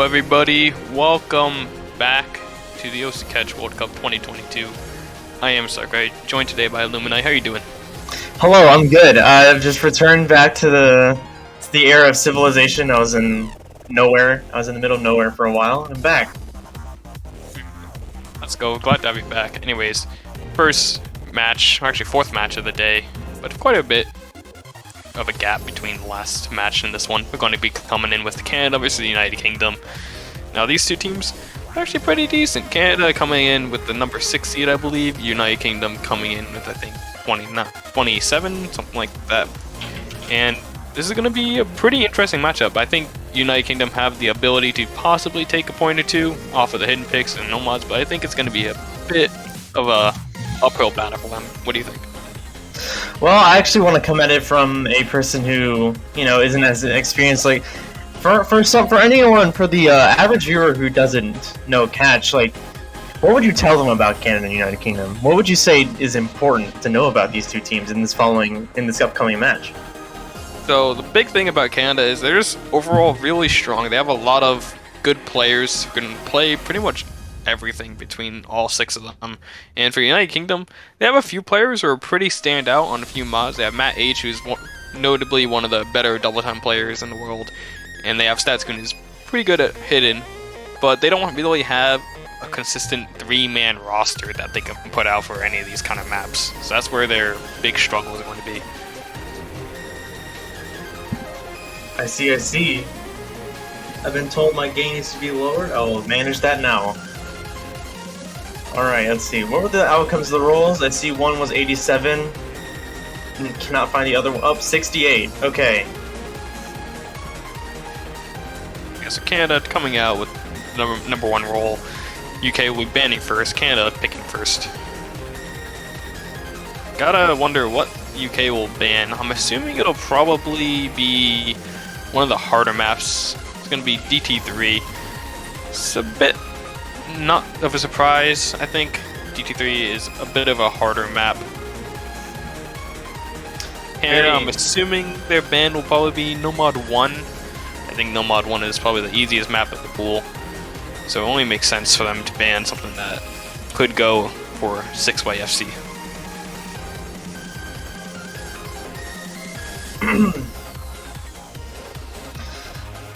everybody? Welcome back to the OC Catch World Cup 2022. I am Sakurai, joined today by Illumini. How are you doing? Hello, I'm good. I've just returned back to the era of civilization. I was in nowhere. I was in the middle of nowhere for a while. I'm back. Let's go. Glad to have you back. Anyways, first match, or actually fourth match of the day, but quite a bit of a gap between the last match and this one. We're going to be coming in with Canada versus the United Kingdom. Now these two teams are actually pretty decent. Canada coming in with the number 6 seed, I believe. United Kingdom coming in with, I think, 27, something like that. And this is going to be a pretty interesting matchup. I think United Kingdom have the ability to possibly take a point or two off of the hidden picks and nomads, but I think it's going to be a bit of a uphill battle for them. What do you think? Well, I actually want to come at it from a person who, isn't as experienced. Like, for the average viewer who doesn't know catch, like, what would you tell them about Canada and United Kingdom? What would you say is important to know about these two teams in this upcoming match? So the big thing about Canada is they're just overall really strong. They have a lot of good players who can play pretty much everything between all 6 of them. And for United Kingdom, they have a few players who are pretty stand out on a few mods. They have Matt H, who's notably one of the better double time players in the world, and they have Statsgoon, who's pretty good at hidden, but they don't really have a consistent 3-man roster that they can put out for any of these kind of maps. So that's where their big struggle is going to be. I see. I've been told my gain needs to be lowered. I will manage that now. Alright, let's see. What were the outcomes of the rolls? I see one was 87. Cannot find the other one. Up 68. Okay. Yeah, so Canada coming out with number 1 roll. UK will be banning first. Canada picking first. Gotta wonder what UK will ban. I'm assuming it'll probably be one of the harder maps. It's gonna be DT3. It's a bit not of a surprise. I think DT3 is a bit of a harder map. And I'm assuming their ban will probably be Nomad 1. I think Nomad 1 is probably the easiest map of the pool. So it only makes sense for them to ban something that could go for 6xFC.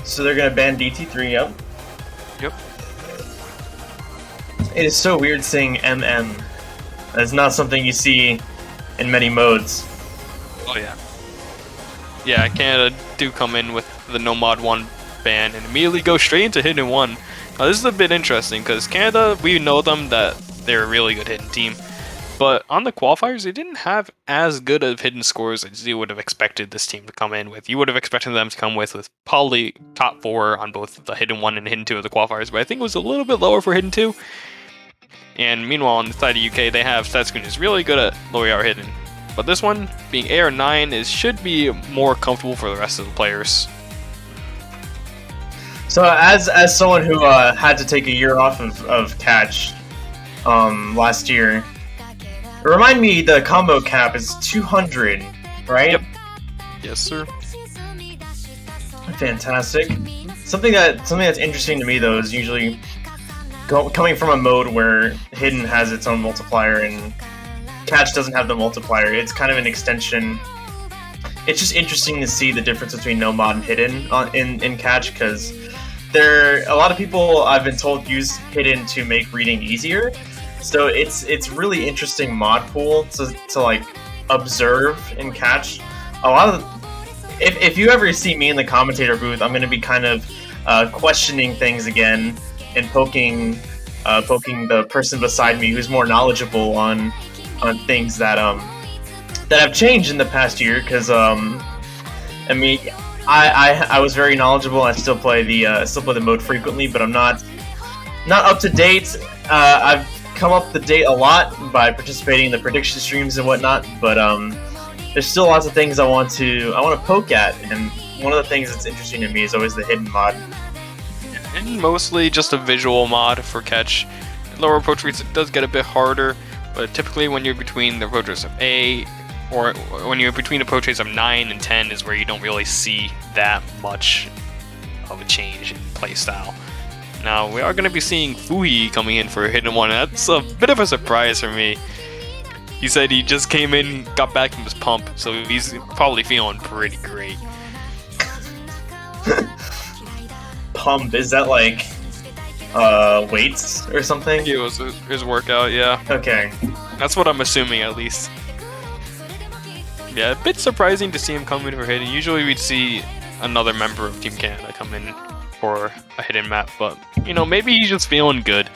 So they're gonna ban DT3, yep. Yep. It is so weird seeing MM. That's not something you see in many modes. Oh yeah. Yeah, Canada do come in with the Nomad 1 ban and immediately go straight into Hidden 1. Now this is a bit interesting because Canada, we know them that they're a really good hidden team. But on the qualifiers, they didn't have as good of hidden scores as you would have expected this team to come in with. You would have expected them to come with probably top 4 on both the Hidden 1 and Hidden 2 of the qualifiers, but I think it was a little bit lower for Hidden 2. And meanwhile, on the side of UK, they have Statsgoon, who's really good at low AR hidden. But this one, being AR 9, should be more comfortable for the rest of the players. So as someone who had to take a year off of catch last year, remind me, the combo cap is 200, right? Yep. Yes, sir. Fantastic. Something that's interesting to me though is usually coming from a mode where hidden has its own multiplier and catch doesn't have the multiplier. It's kind of an extension. It's just interesting to see the difference between nomad and hidden in catch, because a lot of people, I've been told, use hidden to make reading easier. So it's really interesting mod pool to like observe and catch. A lot of if you ever see me in the commentator booth, I'm going to be kind of questioning things again and poking the person beside me who's more knowledgeable on things that have changed in the past year. Because I mean, I was very knowledgeable. I still play the mode frequently, but I'm not up to date. I've come up to date a lot by participating in the prediction streams and whatnot, but there's still lots of things I want to poke at, and one of the things that's interesting to me is always the hidden mod. And mostly just a visual mod for catch. Lower approach rates, it does get a bit harder, but typically when you're between the approach rates of 8, or when you're between approach rates of 9 and 10 is where you don't really see that much of a change in playstyle. Now, we are going to be seeing Fuhi coming in for a hit and one, and that's a bit of a surprise for me. He said he just came in, got back from his pump, so he's probably feeling pretty great. Pump, is that like weights or something? I think it was his workout, yeah. Okay. That's what I'm assuming, at least. Yeah, a bit surprising to see him come in for hitting. Usually we'd see another member of Team Canada come in for a hidden map, but, you know, maybe he's just feeling good.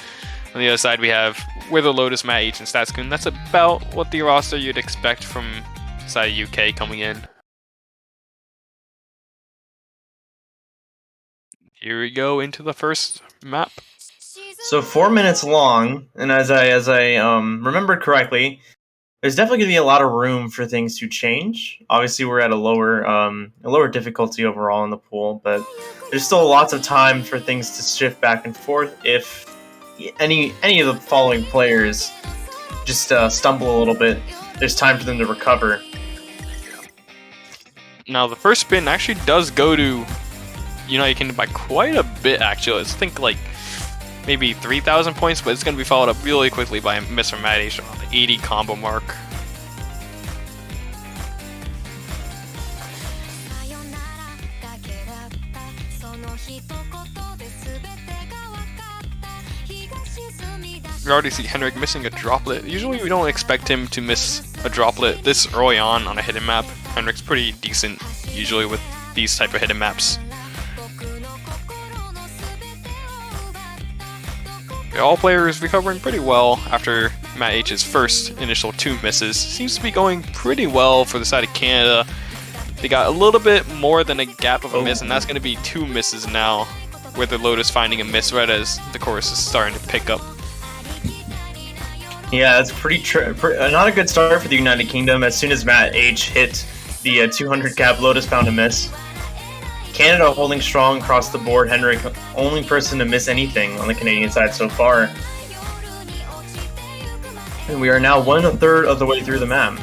On the other side, we have Wither Lotus, Matt H, and Statscoon. That's about what the roster you'd expect from side UK coming in. Here we go into the first map. So 4 minutes long, and as I remembered correctly, there's definitely going to be a lot of room for things to change. Obviously, we're at a lower difficulty overall in the pool, but there's still lots of time for things to shift back and forth if any of the following players just stumble a little bit. There's time for them to recover. Now, the first spin actually does go to United Kingdom by quite a bit, actually. I think like maybe 3,000 points, but it's going to be followed up really quickly by a miss from Matt H on the 80 combo mark. We already see Henrik missing a droplet. Usually we don't expect him to miss a droplet this early on a hidden map. Henrik's pretty decent usually with these type of hidden maps. All players recovering pretty well after Matt H's first initial 2 misses. Seems to be going pretty well for the side of Canada. They got a little bit more than a gap of a miss, and that's going to be 2 misses now, with the Lotus finding a miss right as the chorus is starting to pick up. Yeah, it's not a good start for the United Kingdom. As soon as Matt H hit the 200 cap, Lotus found a miss. Canada holding strong across the board. Henrik, only person to miss anything on the Canadian side so far. And we are now 1/3 of the way through the map.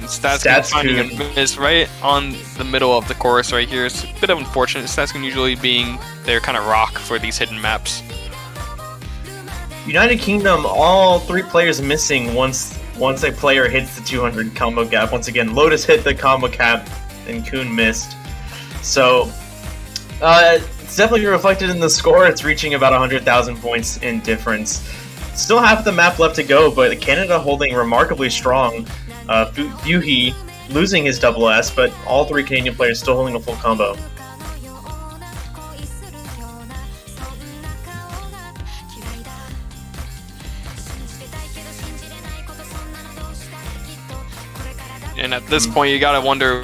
Statscoon finding a miss right on the middle of the chorus right here. It's a bit unfortunate. Statscoon usually being their kind of rock for these hidden maps. United Kingdom, all 3 players missing once a player hits the 200 combo gap. Once again, Lotus hit the combo cap and Kuhn missed. So it's definitely reflected in the score. It's reaching about 100,000 points in difference. Still half the map left to go, but Canada holding remarkably strong. Fuhi losing his double S, but all 3 Canadian players still holding a full combo. And at this point, you gotta wonder,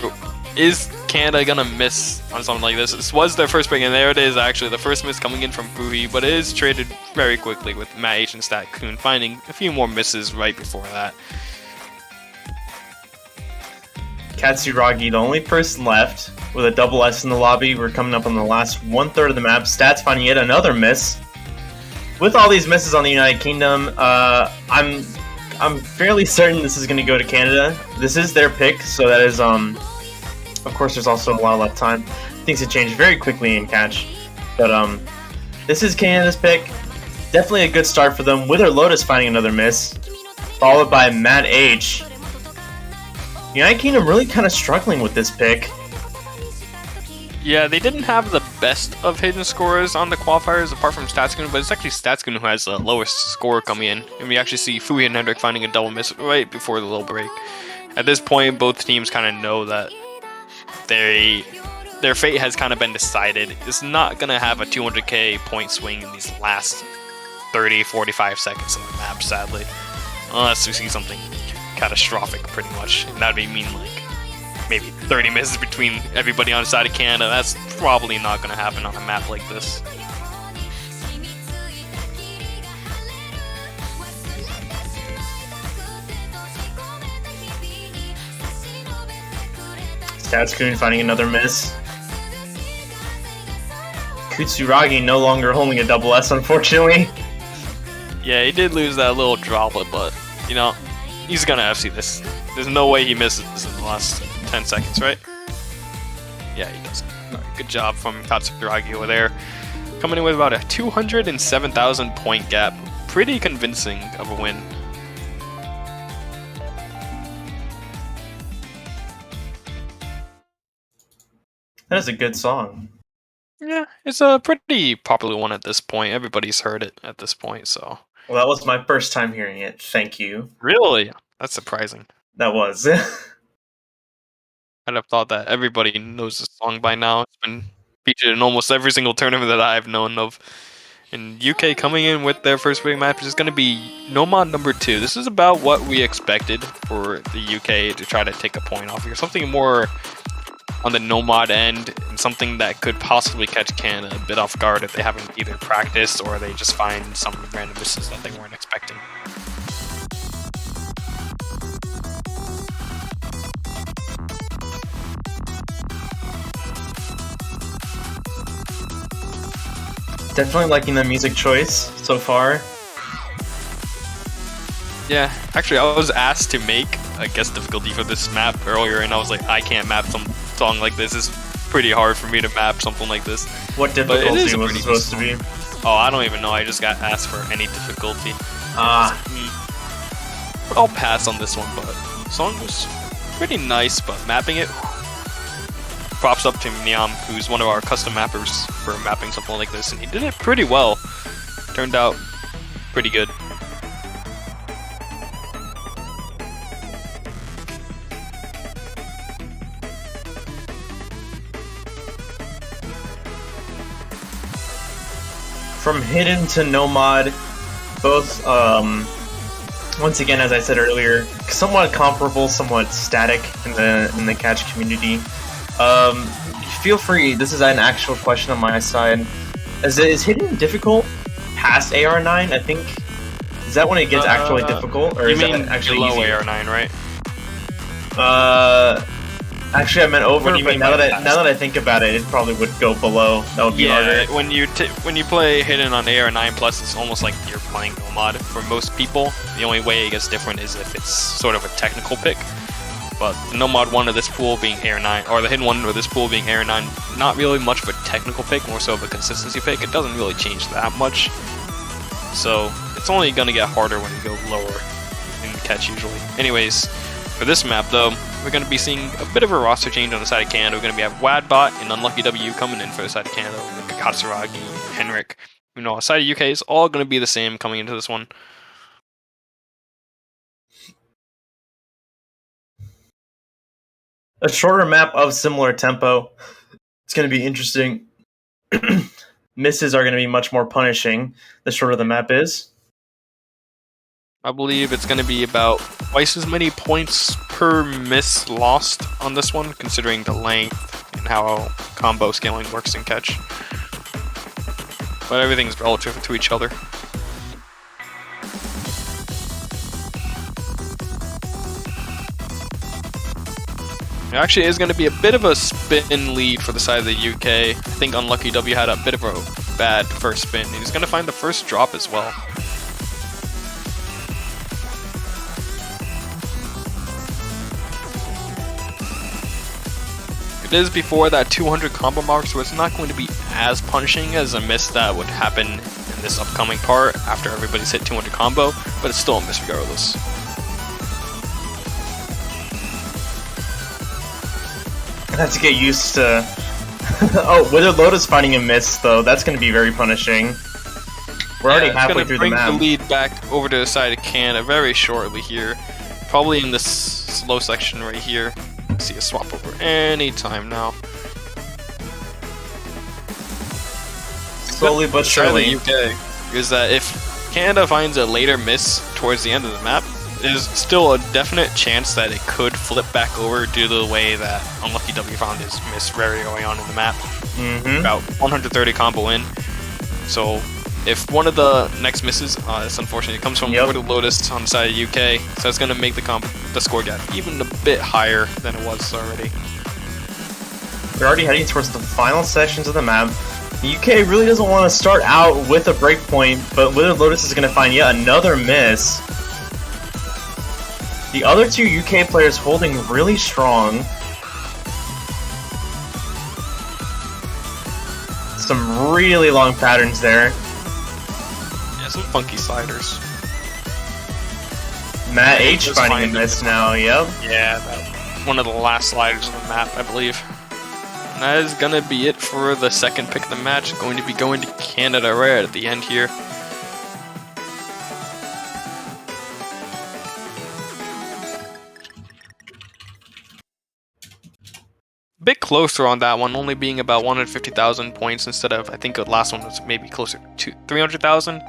is Canada gonna miss on something like this? This was their first pick, and there it is, actually. The first miss coming in from Fuhi, but it is traded very quickly with Matt H and Statscoon finding a few more misses right before that. Katsuragi, the only person left with a double S in the lobby. We're coming up on the last 1/3 of the map. Stats finding yet another miss. With all these misses on the United Kingdom, I'm fairly certain this is going to go to Canada. This is their pick, so that is, of course, there's also a lot of left time. Things can change very quickly in catch, but this is Canada's pick. Definitely a good start for them. Wither Lotus finding another miss, followed by Matt H. United Kingdom really kind of struggling with this pick. Yeah, they didn't have the best of hidden scores on the qualifiers apart from Statscoon, but it's actually Statscoon who has the lowest score coming in. And we actually see Fuhi and Henrik finding a double miss right before the little break. At this point, both teams kind of know that their fate has kind of been decided. It's not going to have a 200k point swing in these last 30-45 seconds of the map, sadly. Unless we see something catastrophic, pretty much. And that'd be mean like maybe 30 misses between everybody on the side of Canada. That's probably not going to happen on a map like this. Statscoon finding another miss. Katsuragi no longer holding a double S, unfortunately. Yeah, he did lose that little droplet, but, you know, he's going to FC this. There's no way he misses this in the last 10 seconds, right? Yeah, he doesn't. Good job from Katsuragi over there. Coming in with about a 207,000 point gap. Pretty convincing of a win. That is a good song. Yeah, it's a pretty popular one at this point. Everybody's heard it at this point, so. Well, that was my first time hearing it. Thank you. Really? That's surprising. That was. I'd have thought that everybody knows this song by now. It's been featured in almost every single tournament that I've known of. And UK coming in with their first big match is going to be Nomad number 2. This is about what we expected for the UK to try to take a point off here. Something more on the Nomad end, and something that could possibly catch Canada a bit off guard if they haven't either practiced or they just find some random misses that they weren't expecting. Definitely liking the music choice so far. Yeah, actually I was asked to make a guest difficulty for this map earlier, and I was like, I can't map some song like this. It's pretty hard for me to map something like this. What difficulty was it supposed to be? Oh, I don't even know. I just got asked for any difficulty. I'll pass on this one, but the song was pretty nice, but mapping it, props up to Niam, who's one of our custom mappers for mapping something like this, and he did it pretty well. Turned out pretty good. From Hidden to Nomad, both, once again, as I said earlier, somewhat comparable, somewhat static in the catch community. Feel free, this is an actual question on my side. Is Hidden difficult past AR9? I think, is that when it gets actually difficult? Or you is mean that actually below easier? AR9, right? Actually, I meant over, What do you but mean now by that I think about it, it probably would go below. That would be harder. When you play Hidden on AR9 plus, it's almost like you're playing Nomad for most people. The only way it gets different is if it's sort of a technical pick. But the Nomad one of this pool being AR9, or the Hidden one of this pool being AR9, not really much of a technical pick, more so of a consistency pick. It doesn't really change that much. So it's only gonna get harder when you go lower in catch usually. Anyways, for this map though, we're going to be seeing a bit of a roster change on the side of Canada. We're going to have Wadbot and Unlucky W coming in for the side of Canada, with Katsuragi, Henrik. You know, the side of UK is all going to be the same coming into this one. A shorter map of similar tempo. It's going to be interesting. Misses are going to be much more punishing the shorter the map is. I believe it's going to be about twice as many points per miss lost on this one, considering the length and how combo scaling works in catch. But everything's relative to each other. It actually is going to be a bit of a spin lead for the side of the UK. I think Unlucky W had a bit of a bad first spin. He's going to find the first drop as well. It is before that 200 combo mark, so it's not going to be as punishing as a miss that would happen in this upcoming part after everybody's hit 200 combo, but it's still a miss regardless. I have to get used to... Oh, Withered Lotus finding a miss, though. That's going to be very punishing. We're already halfway through the map. It's going to bring the lead back over to the side of Canada very shortly here. Probably in this slow section right here. See a swap over any time now. Slowly but surely. The UK is that if Canada finds a later miss towards the end of the map, there's still a definite chance that it could flip back over due to the way that Unlucky W found his miss very early on in the map. About 130 combo in. So if one of the next misses, it's unfortunate, it comes from Withered Lotus on the side of UK, so it's going to make the score gap even a bit higher than it was already. We're already heading towards the final sections of the map. The UK really doesn't want to start out with a breakpoint, but Withered Lotus is going to find yet another miss. The other two UK players holding really strong. Some really long patterns there. Yeah, some funky sliders. Matt H finding a miss now, yep. Yeah, one of the last sliders of the map, I believe. And that is gonna be it for the second pick of the match. Going to be going to Canada right at the end here. Bit closer on that one, only being about 150,000 points instead of, I think the last one was maybe closer to 300,000.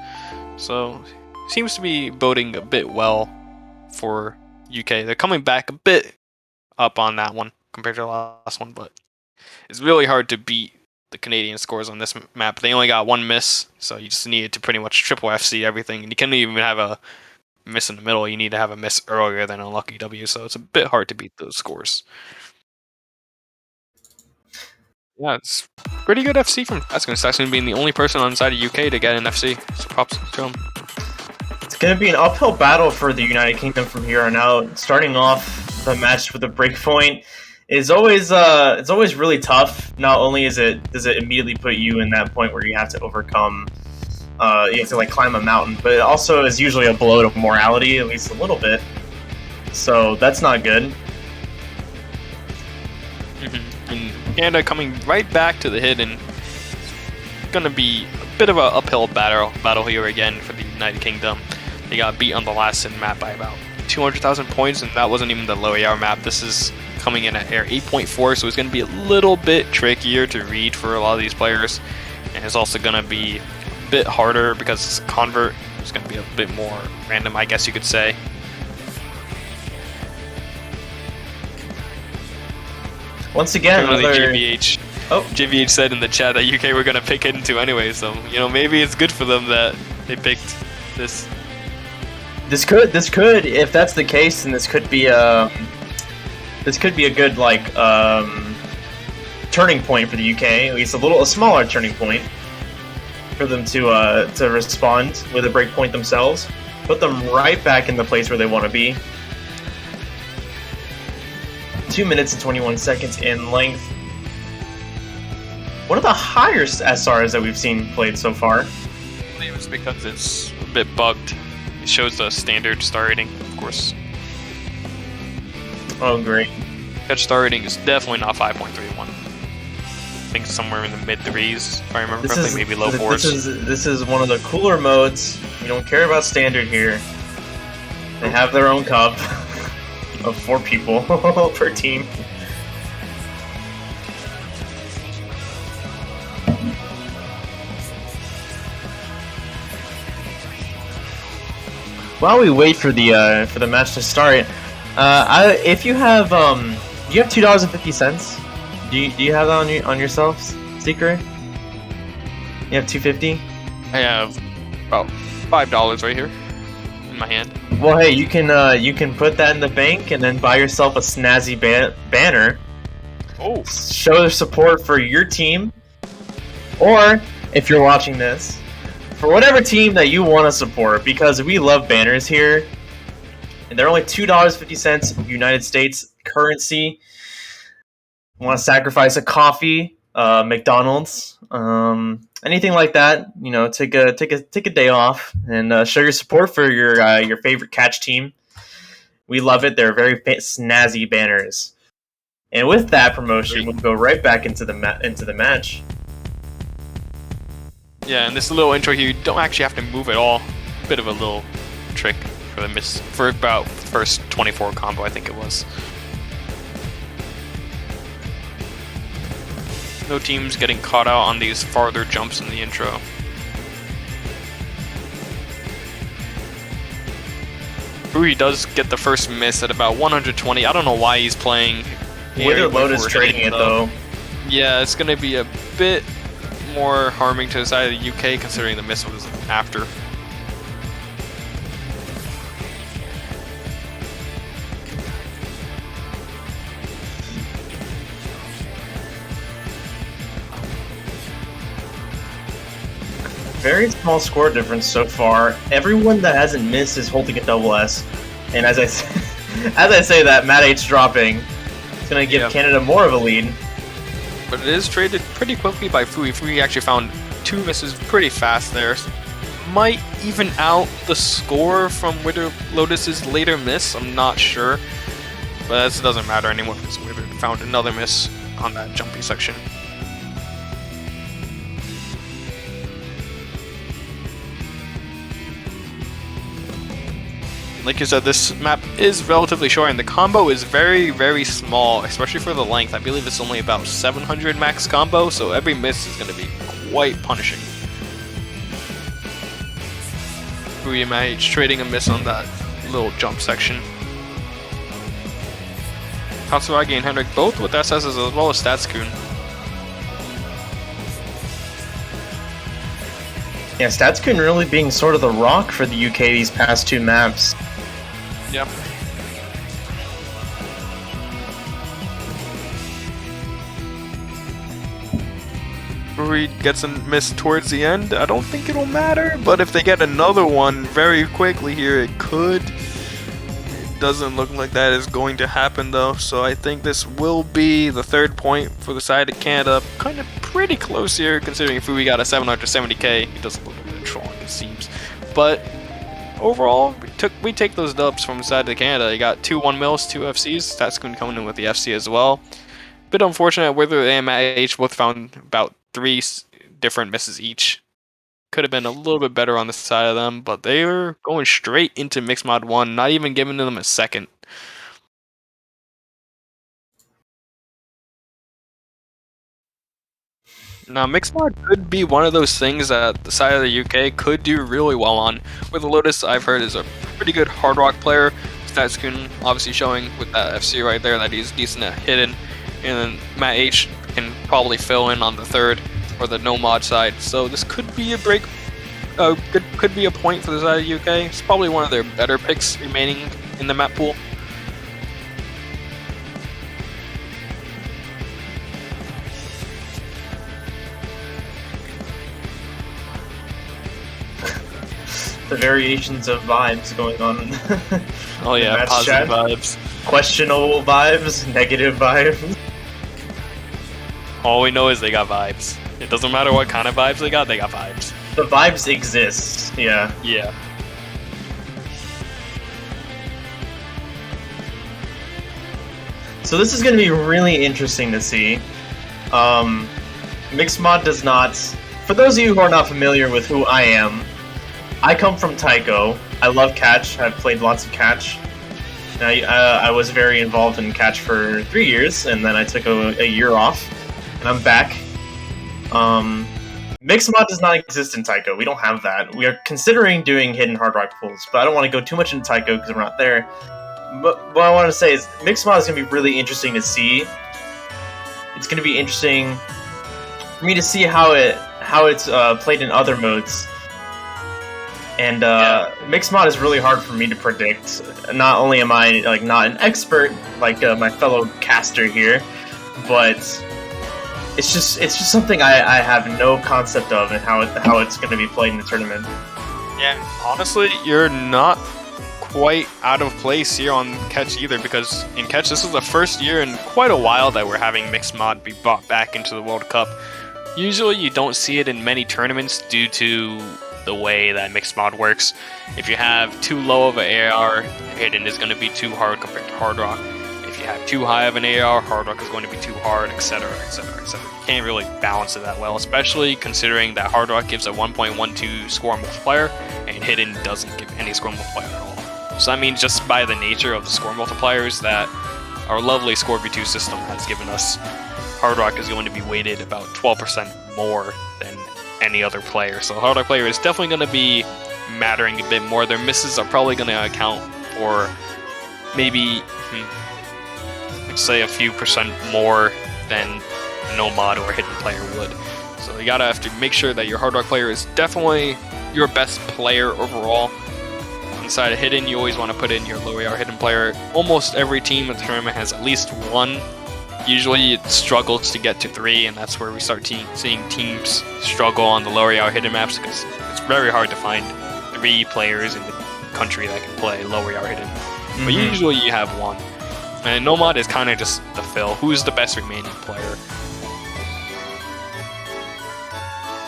So seems to be voting a bit well for UK. They're coming back a bit up on that one compared to the last one, but it's really hard to beat the Canadian scores on this map. They only got one miss, so you just needed to pretty much triple FC everything, and you can't even have a miss in the middle. You need to have a miss earlier than a lucky W, so it's a bit hard to beat those scores. Yeah, it's pretty good FC from Taskin. Taskin being the only person on the side of UK to get an FC, so props to him. It's going to be an uphill battle for the United Kingdom from here on out. Starting off the match with a breakpoint is always it's always really tough. Not only does it immediately put you in that point where you have to overcome, you have to like climb a mountain, but it also is usually a blow to morality, at least a little bit. So that's not good. And Canada coming right back to the hit, and it's gonna be a bit of an uphill battle here again for the United Kingdom. They got beat on the last Sin map by about 200,000 points, and that wasn't even the low AR map. This is coming in at air 8.4, so it's gonna be a little bit trickier to read for a lot of these players, and it's also gonna be a bit harder because it's a convert. It's gonna be a bit more random, I guess you could say. Once again, JVH. JVH said in the chat that UK were gonna pick Hidden 2 anyway, so you know maybe it's good for them that they picked this. This could, if that's the case, then this could be a good like turning point for the UK. At least a smaller turning point for them to respond with a breakpoint themselves, put them right back in the place where they want to be. 2 minutes and 21 seconds in length. One of the higher SRs that we've seen played so far. I believe it's because it's a bit bugged. It shows the standard star rating, of course. Oh, great. Catch star rating is definitely not 5.31. I think it's somewhere in the mid 3s, if I remember correctly, maybe low 4s. This is one of the cooler modes. We don't care about standard here. They have their own cup. Of 4 people per team. While we wait for the match to start, if you have do you have $2.50? Do you have that on yourselves, Secret? You have $2.50? I have about $5 right here in my hand. Well, hey, you can put that in the bank and then buy yourself a snazzy banner. Oh, show support for your team, or if you're watching this, for whatever team that you want to support, because we love banners here, and they're only $2.50 United States currency. Want to sacrifice a coffee, McDonald's, anything like that? You know, take a day off and show your support for your favorite catch team. We love it. They're very snazzy banners. And with that promotion, we'll go right back into the match. Yeah, and this little intro here, you don't actually have to move at all. Bit of a little trick for the for about the first 24 combo, I think it was. No teams getting caught out on these farther jumps in the intro. Rui does get the first miss at about 120. I don't know why he's playing. Wither Lotus trading it though. Yeah, it's going to be a bit more harming to the side of the UK considering the miss was after. Very small score difference so far. Everyone that hasn't missed is holding a double S. And as I say that, Matt H dropping. It's going to give Canada more of a lead. but it is traded pretty quickly by Fui. Fui actually found 2 misses pretty fast there. Might even out the score from Wither Lotus's later miss, I'm not sure. But this doesn't matter anymore because Wither found another miss on that jumpy section. Like you said, this map is relatively short, and the combo is very, very small, especially for the length. I believe it's only about 700 max combo, so every miss is going to be quite punishing. Fuyama trading a miss on that little jump section. Katsuragi and Henrik both with SSs as well as Statskun. Yeah, Statskun really being sort of the rock for the UK these past 2 maps. Yep. Rui gets a miss towards the end. I don't think it'll matter, but if they get another one very quickly here, it could. It doesn't look like that is going to happen though, so I think this will be the 3rd point for the side of Canada. Kind of pretty close here, considering Fui got a 770k. He doesn't look a bit strong, it seems. But overall, we take those dubs from the side of Canada. You got 2 1-mils, 2 FCs. That's going to come in with the FC as well. Bit unfortunate, Wither and Matt H both found about 3 different misses each. Could have been a little bit better on the side of them, but they were going straight into Mixed Mod 1, not even giving them a second. Now, Mixed Mod could be one of those things that the side of the UK could do really well on. With the Lotus, I've heard, is a pretty good hard rock player. Statskun obviously showing with that FC right there that he's decent at hidden. And then Matt H can probably fill in on the 3rd or the no mod side. So this could be a could be a point for the side of the UK. It's probably one of their better picks remaining in the map pool. The variations of vibes going on. Oh yeah, positive vibes. Questionable vibes, negative vibes. All we know is they got vibes. It doesn't matter what kind of vibes they got vibes. The vibes exist, yeah. Yeah. So this is going to be really interesting to see. Mixed Mod does not... For those of you who are not familiar with who I am, I come from Taiko. I love catch. I've played lots of catch. I was very involved in catch for 3 years, and then I took a year off, and I'm back. Mixed Mod does not exist in Taiko. We don't have that. We are considering doing hidden hard rock pools, but I don't want to go too much into Taiko because we're not there. But what I want to say is Mixed Mod is going to be really interesting to see. It's going to be interesting for me to see how it's played in other modes. And Mixed Mod is really hard for me to predict. Not only am I not an expert like my fellow caster here, but it's just something I have no concept of and how it's going to be played in the tournament. Yeah, honestly, you're not quite out of place here on catch either, because in catch this is the first year in quite a while that we're having Mixed Mod be brought back into the World Cup. Usually you don't see it in many tournaments due to the way that Mixed Mod works. If you have too low of an AR, hidden is going to be too hard compared to hard rock. If you have too high of an AR, hard rock is going to be too hard, etc, etc, etc. You can't really balance it that well, especially considering that hard rock gives a 1.12 score multiplier and hidden doesn't give any score multiplier at all. So that means just by the nature of the score multipliers that our lovely Score V2 system has given us, hard rock is going to be weighted about 12% more than any other player. So hard rock player is definitely going to be mattering a bit more. Their misses are probably going to account for maybe, let's say, a few percent more than a no mod or a hidden player would. So you gotta have to make sure that your hard rock player is definitely your best player overall. On the side of hidden, you always want to put in your low AR hidden player. Almost every team in the tournament has at least one. Usually it struggles to get to 3, and that's where we start seeing teams struggle on the lower AR hidden maps, because it's very hard to find 3 players in the country that can play lower AR hidden. But usually you have one. And no mod is kind of just the fill. Who's the best remaining player?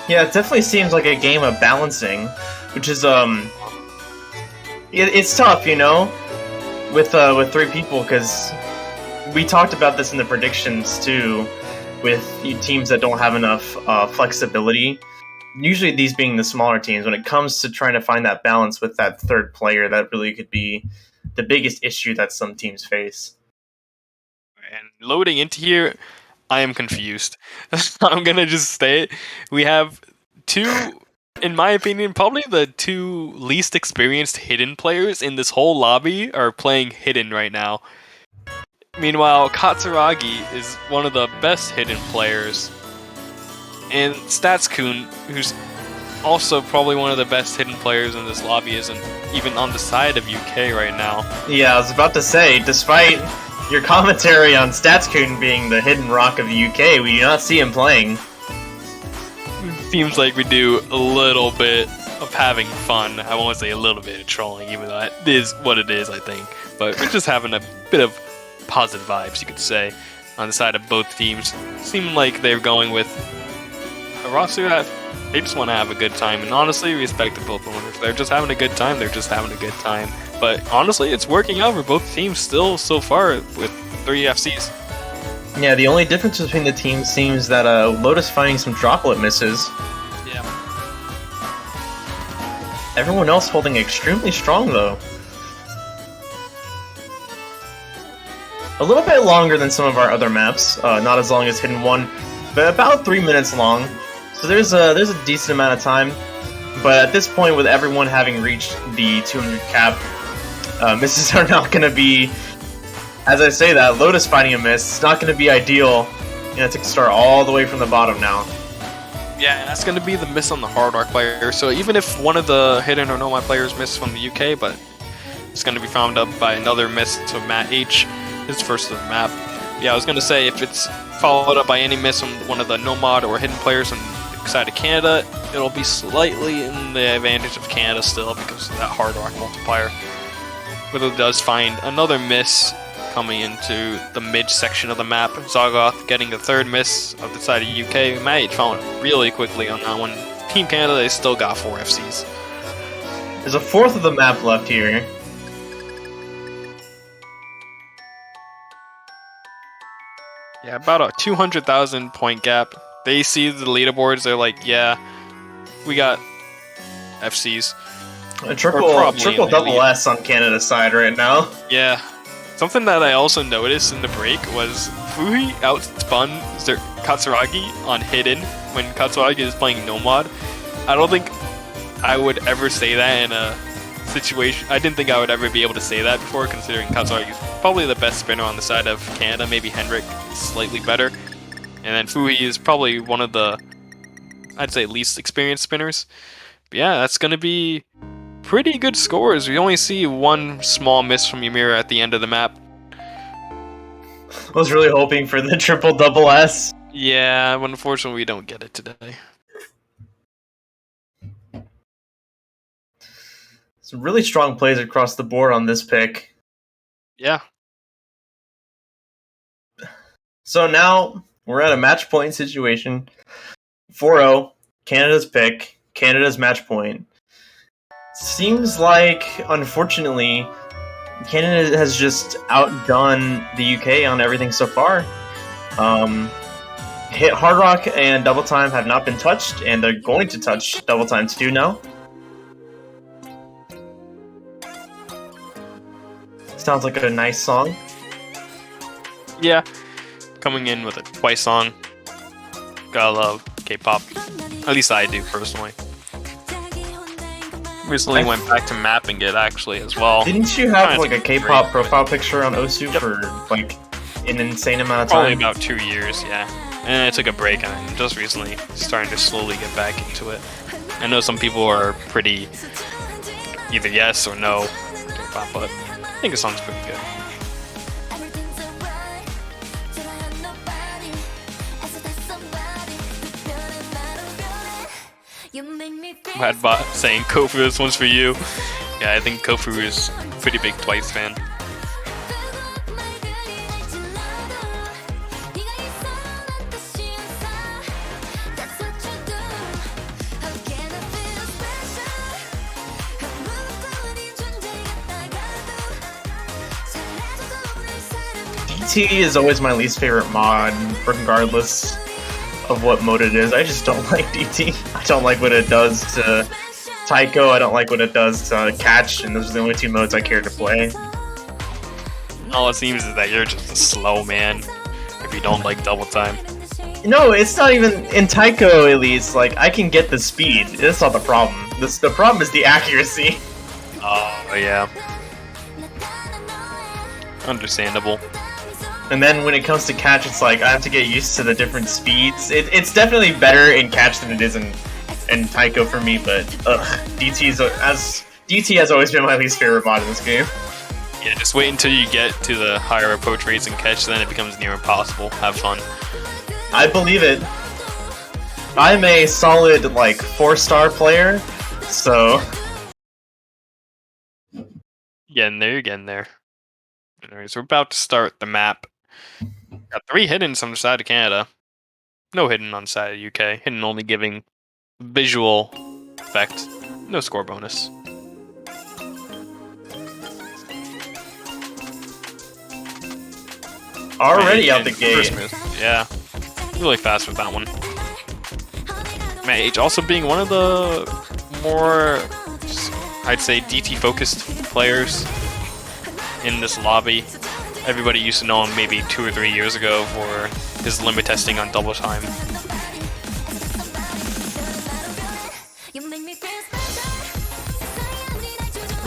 Yeah, it definitely seems like a game of balancing, which is it's tough, you know, with 3 people, because we talked about this in the predictions too, with teams that don't have enough flexibility. Usually, these being the smaller teams, when it comes to trying to find that balance with that third player, that really could be the biggest issue that some teams face. And loading into here, I am confused. I'm gonna just say it. We have two, in my opinion, probably the two least experienced hidden players in this whole lobby are playing hidden right now. Meanwhile, Katsuragi is one of the best hidden players, and Statskun, who's also probably one of the best hidden players in this lobby, isn't even on the side of UK right now. Yeah, I was about to say, despite your commentary on Statskun being the hidden rock of the UK, we do not see him playing. Seems like we do a little bit of having fun. I won't say a little bit of trolling, even though that is what it is, I think. But we're just having a bit of positive vibes, you could say, on the side of both teams. Seem like they're going with a roster that they just want to have a good time. And honestly, respect to both of them. If they're just having a good time, they're just having a good time. But honestly, it's working out for both teams still so far with 3 FCs. Yeah, the only difference between the teams seems that Lotus finding some droplet misses. Yeah. Everyone else holding extremely strong, though. A little bit longer than some of our other maps. Not as long as Hidden 1, but about 3 minutes long. So there's a decent amount of time. But at this point, with everyone having reached the 200 cap, misses are not going to be... As I say that, Lotus finding a miss, it's not going to be ideal. You know, to start all the way from the bottom now. Yeah, and that's going to be the miss on the Hard Rock player. So even if one of the Hidden or Nomad players missed from the UK, but it's going to be found up by another miss to Matt H, his first of the map. Yeah, I was going to say, if it's followed up by any miss from one of the Nomad or Hidden players on the side of Canada, it'll be slightly in the advantage of Canada still because of that Hard Rock multiplier. But it does find another miss coming into the mid section of the map. Zagoth getting the third miss of the side of UK. Matt H found it really quickly on that one. Team Canada, they still got 4 FCs. There's a fourth of the map left here. Yeah, about a 200,000 point gap. They see the leaderboards, they're like, yeah, we got FCs. A triple double S on Canada's side right now. Yeah. Something that I also noticed in the break was Fuhi outspun Katsuragi on Hidden when Katsuragi is playing Nomad. I don't think I would ever say that in a situation. I didn't think I would ever be able to say that before, considering Katsuragi is probably the best spinner on the side of Canada. Maybe Hendrik is slightly better. And then Fuhi is probably one of the, I'd say, least experienced spinners. But yeah, that's going to be pretty good scores. We only see one small miss from Ymir at the end of the map. I was really hoping for the triple double S. Yeah, but unfortunately we don't get it today. Some really strong plays across the board on this pick. Yeah. So now we're at a match point situation. 4-0, Canada's pick, Canada's match point. Seems like, unfortunately, Canada has just outdone the UK on everything so far. Hit Hard Rock and Double Time have not been touched, and they're going to touch Double Time 2 now. Sounds like a nice song. Yeah. Coming in with a Twice song. Gotta love K-pop. At least I do, personally. Recently went back to mapping it, actually, as well. Didn't you have like a K-pop profile picture on Osu for like an insane amount of time? Probably about 2 years, yeah. And I took a break and I'm just recently starting to slowly get back into it. I know some people are pretty either yes or no K-pop, but I think the song's pretty good. Madbot saying Kofu, this one's for you. Yeah, I think Kofu is a pretty big Twice fan. DT is always my least favorite mod, regardless of what mode it is. I just don't like DT. I don't like what it does to Taiko, I don't like what it does to Catch, and those are the only 2 modes I care to play. All it seems is that you're just a slow man if you don't like double time. No, it's not even in Taiko. At least, like I can get the speed. That's not the problem. The problem is the accuracy. Oh yeah, understandable. And then when it comes to Catch, it's like I have to get used to the different speeds. It's definitely better in Catch than it is in Taiko for me. But DT has always been my least favorite mod in this game. Yeah, just wait until you get to the higher approach rates and Catch, then it becomes near impossible. Have fun. I believe it. I'm a solid, like, 4-star player, so... Getting there, you're getting there. Anyways, we're about to start the map. Got 3 hidden on the side of Canada. No hidden on the side of the UK. Hidden only giving visual effect. No score bonus. Already out the gate. Yeah. Really fast with that one. Mage also being one of the more, I'd say, DT-focused players in this lobby. Everybody used to know him maybe 2 or 3 years ago for his limit testing on double time.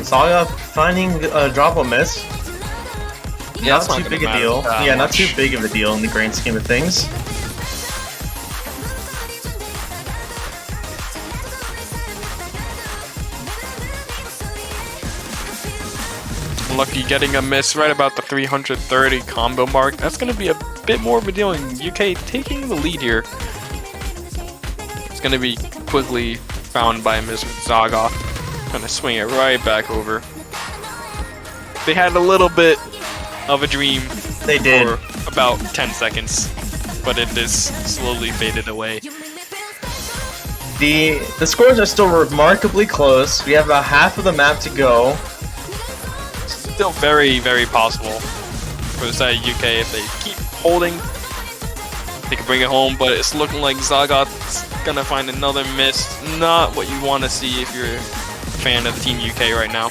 Saga finding a drop or miss. Yeah, not too big a deal. Yeah, not too big of a deal in the grand scheme of things. Lucky getting a miss right about the 330 combo mark. That's going to be a bit more of a deal in UK taking the lead here. It's going to be quickly found by Mr. Zagoth. Going to swing it right back over. They had a little bit of a dream. They did. For about 10 seconds, but it just slowly faded away. The scores are still remarkably close. We have about half of the map to go. Still very, very possible for the side of UK if they keep holding. They can bring it home, but it's looking like Zagoth's gonna find another miss. Not what you want to see if you're a fan of Team UK right now.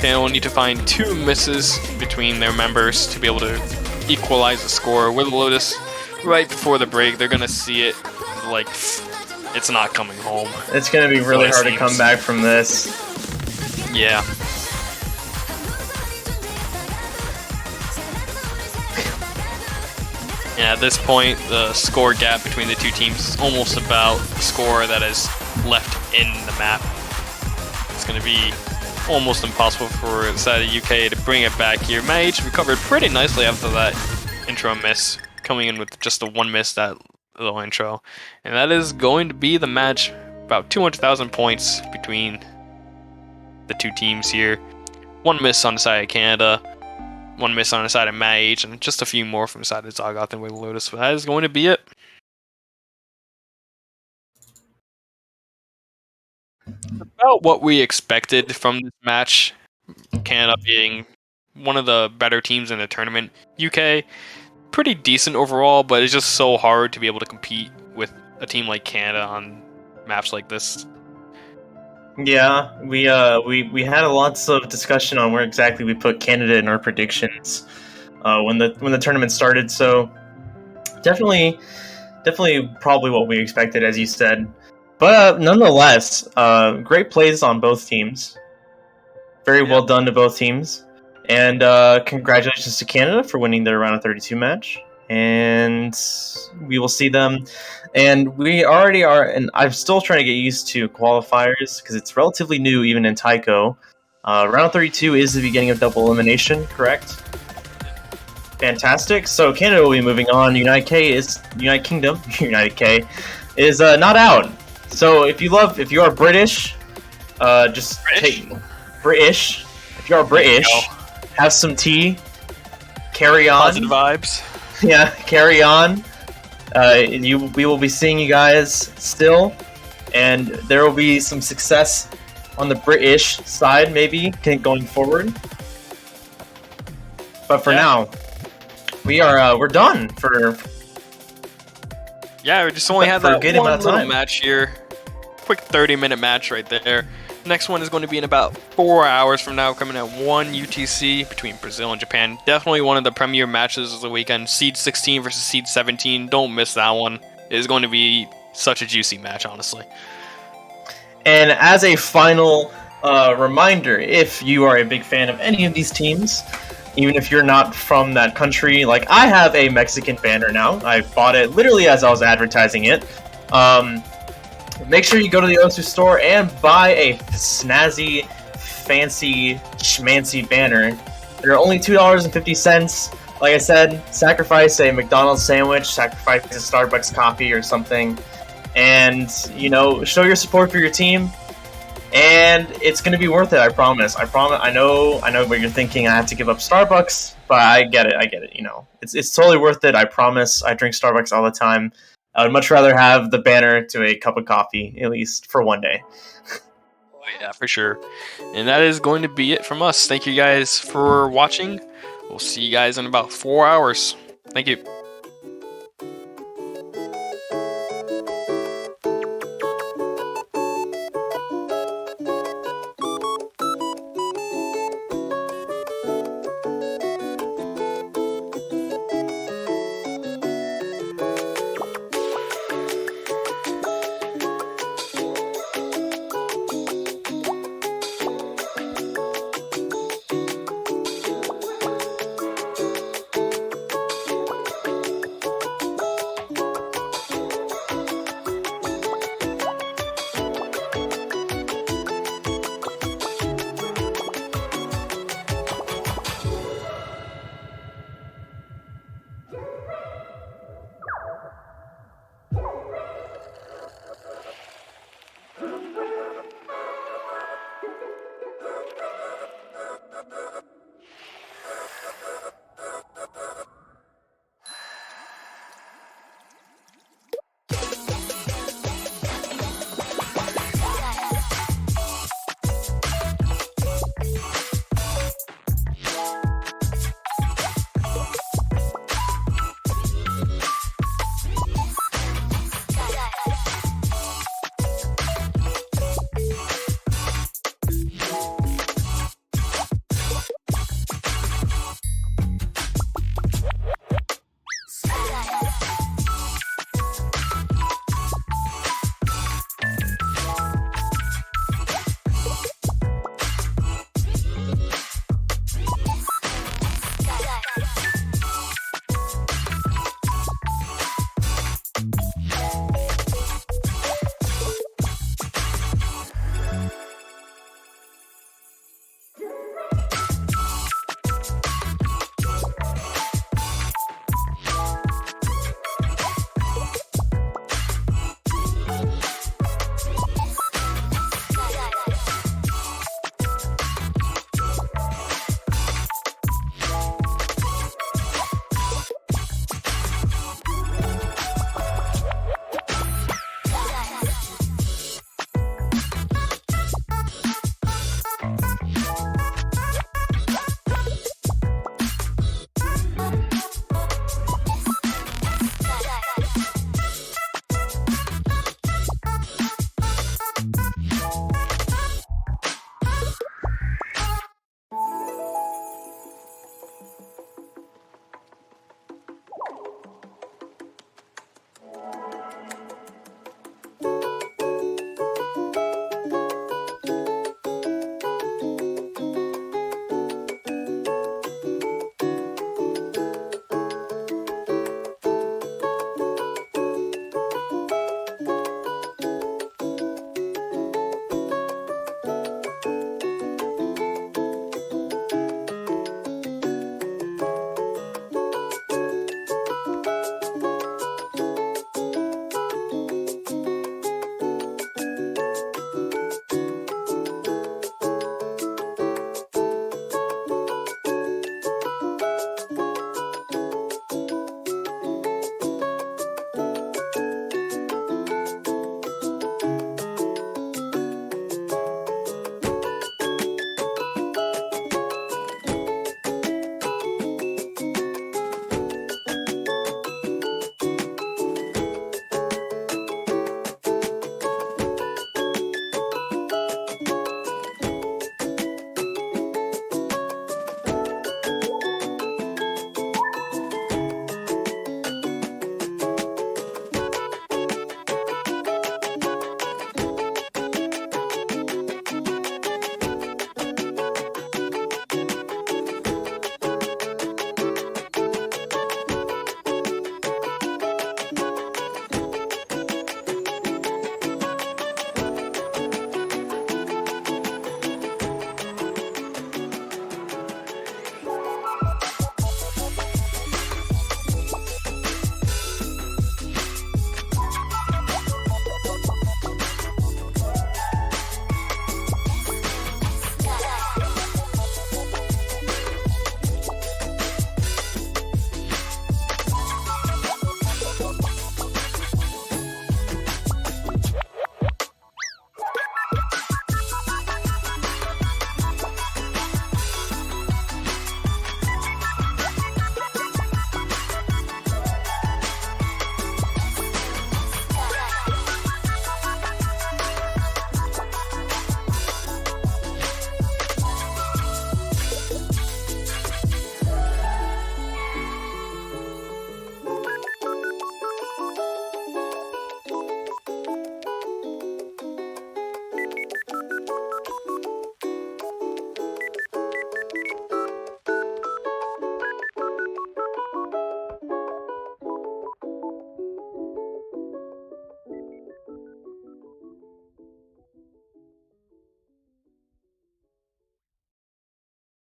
They will need to find 2 misses between their members to be able to equalize the score. With Lotus, right before the break, they're gonna see it like it's not coming home. It's gonna be really hard to come back from this. Yeah. Yeah, at this point, the score gap between the 2 teams is almost about the score that is left in the map. It's going to be almost impossible for the side of UK to bring it back here. Mage recovered pretty nicely after that intro miss, coming in with just the 1 miss, that little intro. And that is going to be the match. About 200,000 points between the 2 teams here. 1 miss on the side of Canada, 1 miss on the side of Mage, and just a few more from the side of Zagoth and Wiggle Lotus. But that is going to be it. About what we expected from this match. Canada being one of the better teams in the tournament. UK, pretty decent overall, but it's just so hard to be able to compete with a team like Canada on maps like this. Yeah, we had lots of discussion on where exactly we put Canada in our predictions when the tournament started. So definitely probably what we expected, as you said. But nonetheless, great plays on both teams. Very well done to both teams, and congratulations to Canada for winning their round of 32 match. And we will see them. And we already are, and I'm still trying to get used to qualifiers because it's relatively new even in Taiko. Round 32 is the beginning of double elimination, correct? Fantastic. So Canada will be moving on. United Kingdom is not out. So if you are British, just take British. If you are British, have some tea. Carry on. Positive vibes. Yeah, carry on. We will be seeing you guys still, and there will be some success on the British side, maybe going forward. But for now, we're done for. Yeah, we just only had for a that good one amount of little time. match here. Quick 30-minute match right there. Next one is going to be in about 4 hours from now, coming at 1 UTC between Brazil and Japan. Definitely one of the premier matches of the weekend. Seed 16 versus Seed 17. Don't miss that one. It is going to be such a juicy match, honestly. And as a final reminder, if you are a big fan of any of these teams, even if you're not from that country, like I have a Mexican banner now. I bought it literally as I was advertising it. Make sure you go to the Osu store and buy a snazzy, fancy, schmancy banner. They're only $2.50. Like I said, sacrifice a McDonald's sandwich, sacrifice a Starbucks coffee or something, and show your support for your team. And it's gonna be worth it. I promise. I promise. I know what you're thinking. I have to give up Starbucks, but I get it. It's totally worth it. I promise. I drink Starbucks all the time. I would much rather have the banner to a cup of coffee, at least for one day. Oh, yeah, for sure. And that is going to be it from us. Thank you guys for watching. We'll see you guys in about 4 hours. Thank you.